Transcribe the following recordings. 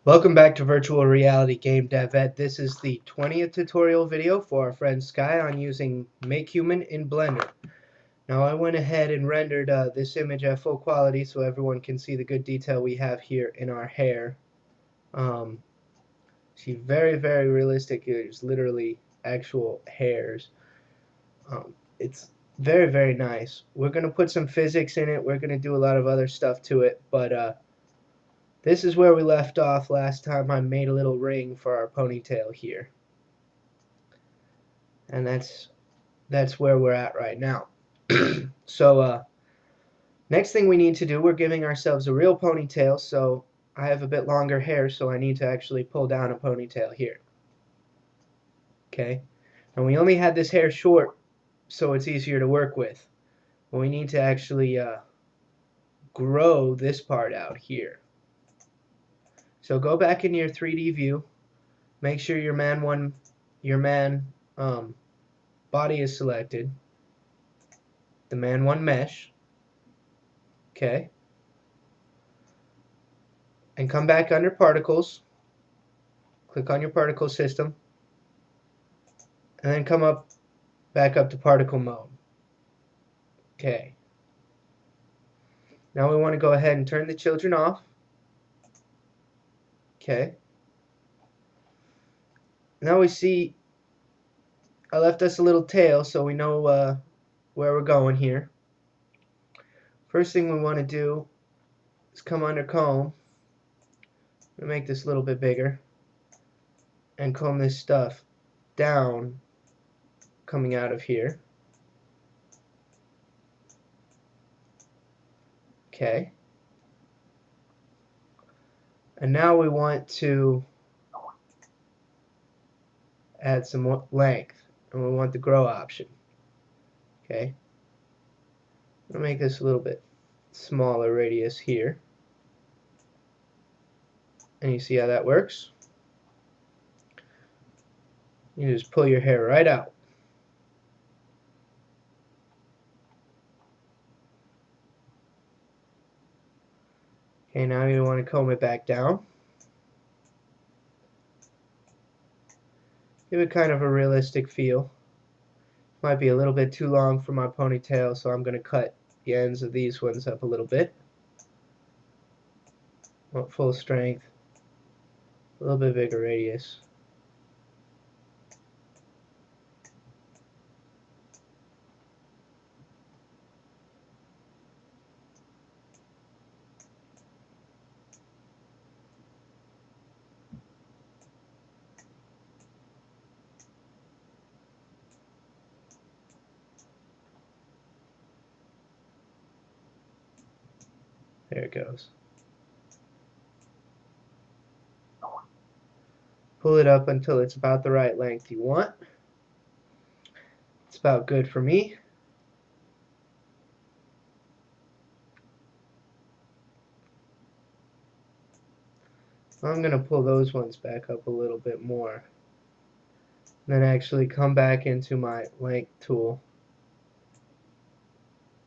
Welcome back to Virtual Reality Game Dev Ed. This is the 20th tutorial video for our friend Sky on using MakeHuman in Blender. Now I went ahead and rendered this image at full quality so everyone can see the good detail we have here in our hair. See, very realistic. It's literally actual hairs. It's very nice. We're going to put some physics in it. We're going to do a lot of other stuff to it, but this is where we left off last time. I made a little ring for our ponytail here. And that's where we're at right now. So next thing we need to do, we're giving ourselves a real ponytail. So I have a bit longer hair, so I need to actually pull down a ponytail here. Okay, and we only had this hair short, so it's easier to work with. Well, we need to actually grow this part out here. So go back into your 3D view. Make sure your man body is selected. The man 1 mesh. Okay. And come back under particles. Click on your particle system. And then come back up to particle mode. Okay. Now we want to go ahead and turn the children off. Okay. Now we see I left us a little tail so we know where we're going here. First thing we want to do is come under comb. I'm going to make this a little bit bigger and comb this stuff down coming out of here. Okay. And now we want to add some more length, and we want the grow option. Okay. I'll make this a little bit smaller radius here. And you see how that works? You just pull your hair right out. Okay, now you want to comb it back down. Give it kind of a realistic feel. Might be a little bit too long for my ponytail, so I'm going to cut the ends of these ones up a little bit. Want full strength. A little bit bigger radius. There it goes. Pull it up until it's about the right length you want. It's about good for me. I'm going to pull those ones back up a little bit more. Then actually come back into my length tool.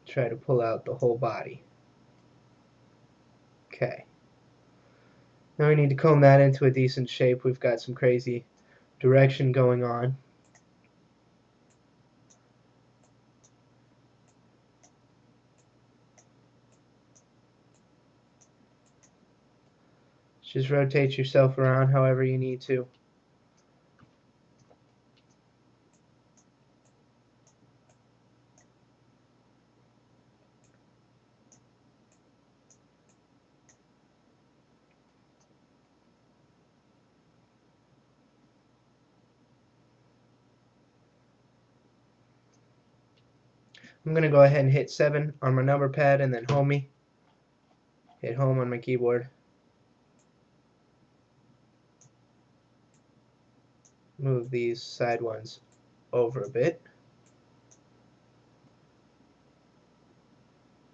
Try to pull out the whole body. Okay. Now we need to comb that into a decent shape. We've got some crazy direction going on. Just rotate yourself around however you need to. I'm going to go ahead and hit 7 on my number pad and then home me. Hit home on my keyboard. Move these side ones over a bit.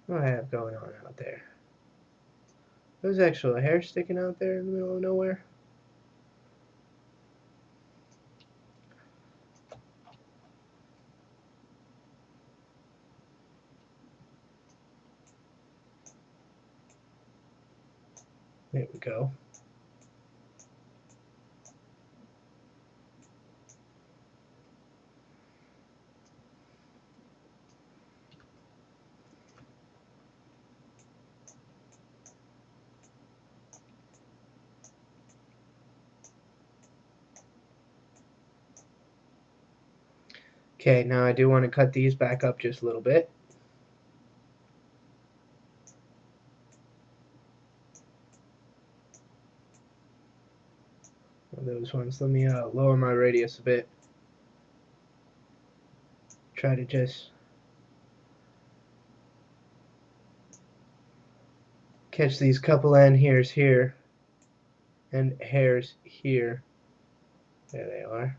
What do I have going on out there? There's actual hair sticking out there in the middle of nowhere. There we go. Okay, now I do want to cut these back up just a little bit. Those ones. Let me lower my radius a bit. Try to just catch these couple end hairs here and hairs here. There they are.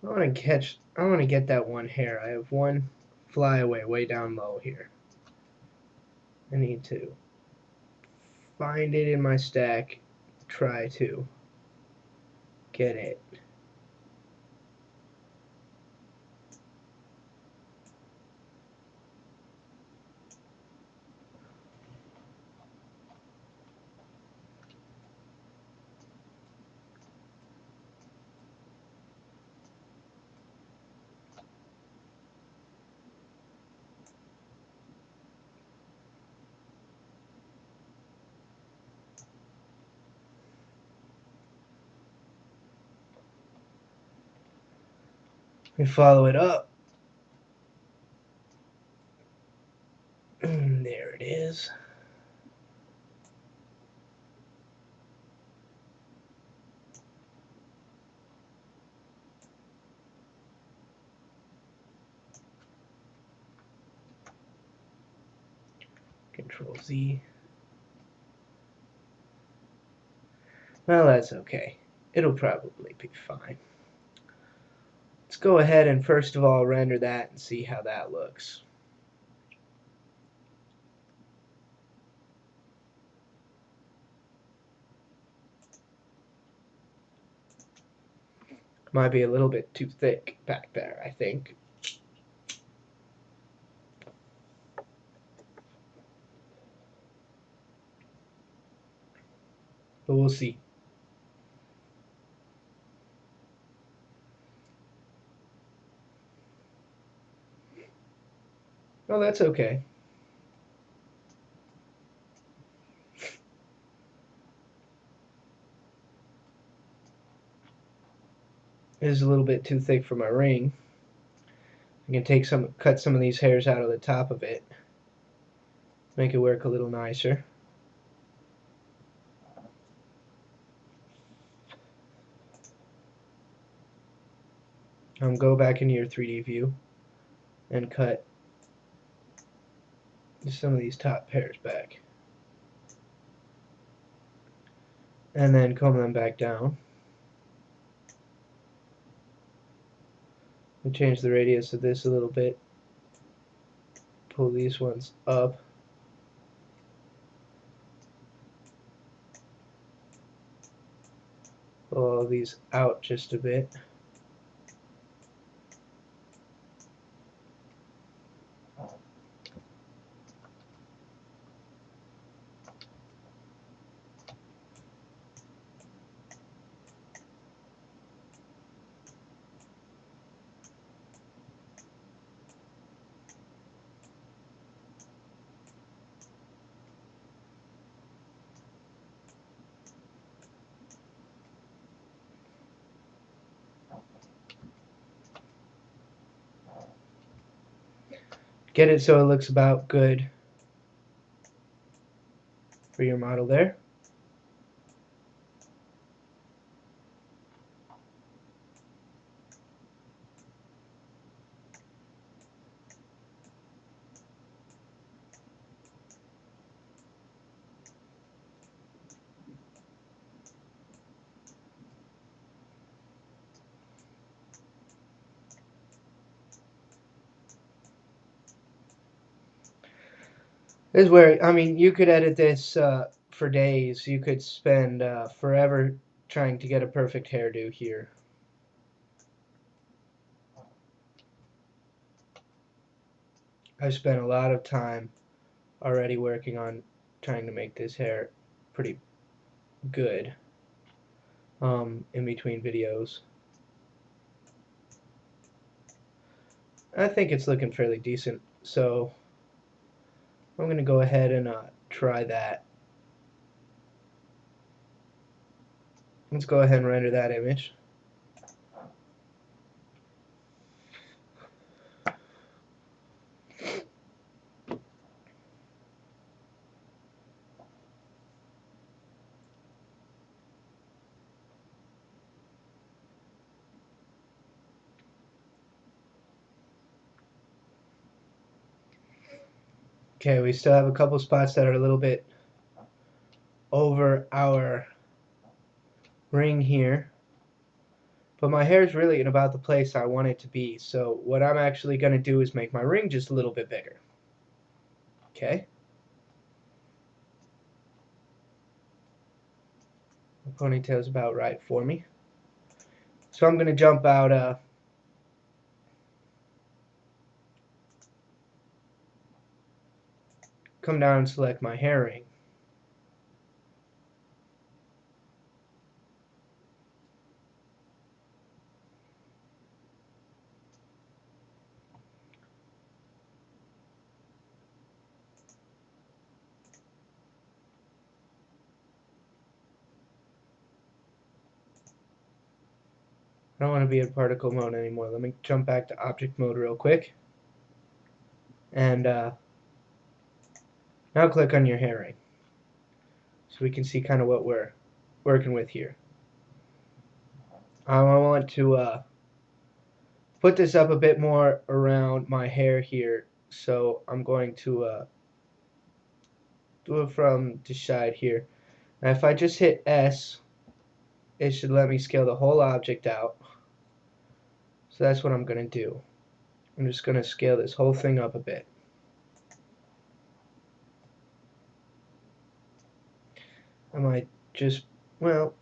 I want to get that one hair. I have one flyaway way down low here. I need to find it in my stack, try to get it. We follow it up. There it is. Control Z. Well, that's okay. It'll probably be fine. Let's go ahead and first of all render that and see how that looks. Might be a little bit too thick back there, I think. But we'll see. Well, that's okay. It is a little bit too thick for my ring. I can cut some of these hairs out of the top of it, make it work a little nicer. Go back into your 3D view and cut some of these top hairs back. And then comb them back down. And change the radius of this a little bit. Pull these ones up. Pull all these out just a bit. Get it so it looks about good for your model there. This is where, I mean, you could edit this for days. You could spend forever trying to get a perfect hairdo here. I've spent a lot of time already working on trying to make this hair pretty good in between videos. I think it's looking fairly decent, so I'm going to go ahead and try that. Let's go ahead and render that image. Okay, we still have a couple spots that are a little bit over our ring here. But my hair is really in about the place I want it to be. So what I'm actually going to do is make my ring just a little bit bigger. Okay. The ponytail's about right for me. So I'm going to jump out, come down and select my hair ring. I don't want to be in particle mode anymore. Let me jump back to object mode real quick. And now click on your hair ring. So we can see kind of what we're working with here. I want to put this up a bit more around my hair here. So I'm going to do it from the side here. Now if I just hit S, it should let me scale the whole object out. So that's what I'm going to do. I'm just going to scale this whole thing up a bit. I might just, well,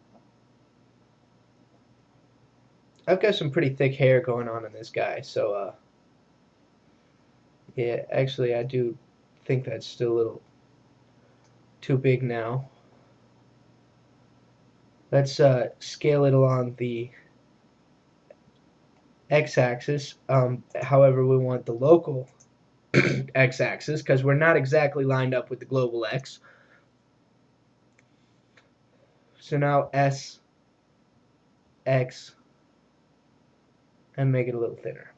I've got some pretty thick hair going on in this guy, so yeah, actually I do think that's still a little too big now. Let's scale it along the x-axis. However, we want the local x-axis because we're not exactly lined up with the global x. So now S, X, and make it a little thinner.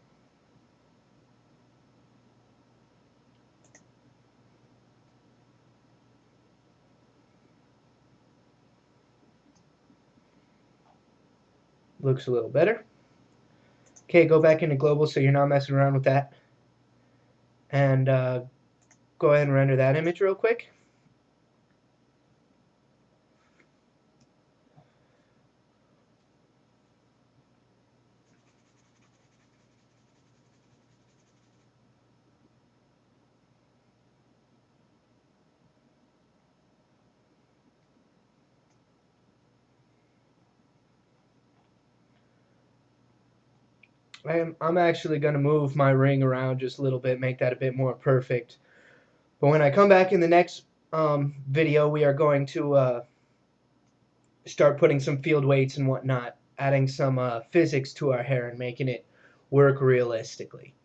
Looks a little better. Okay, go back into global so you're not messing around with that. And go ahead and render that image real quick. I'm actually going to move my ring around just a little bit, make that a bit more perfect. But when I come back in the next video, we are going to start putting some field weights and whatnot, adding some physics to our hair and making it work realistically.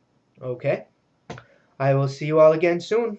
Okay? I will see you all again soon.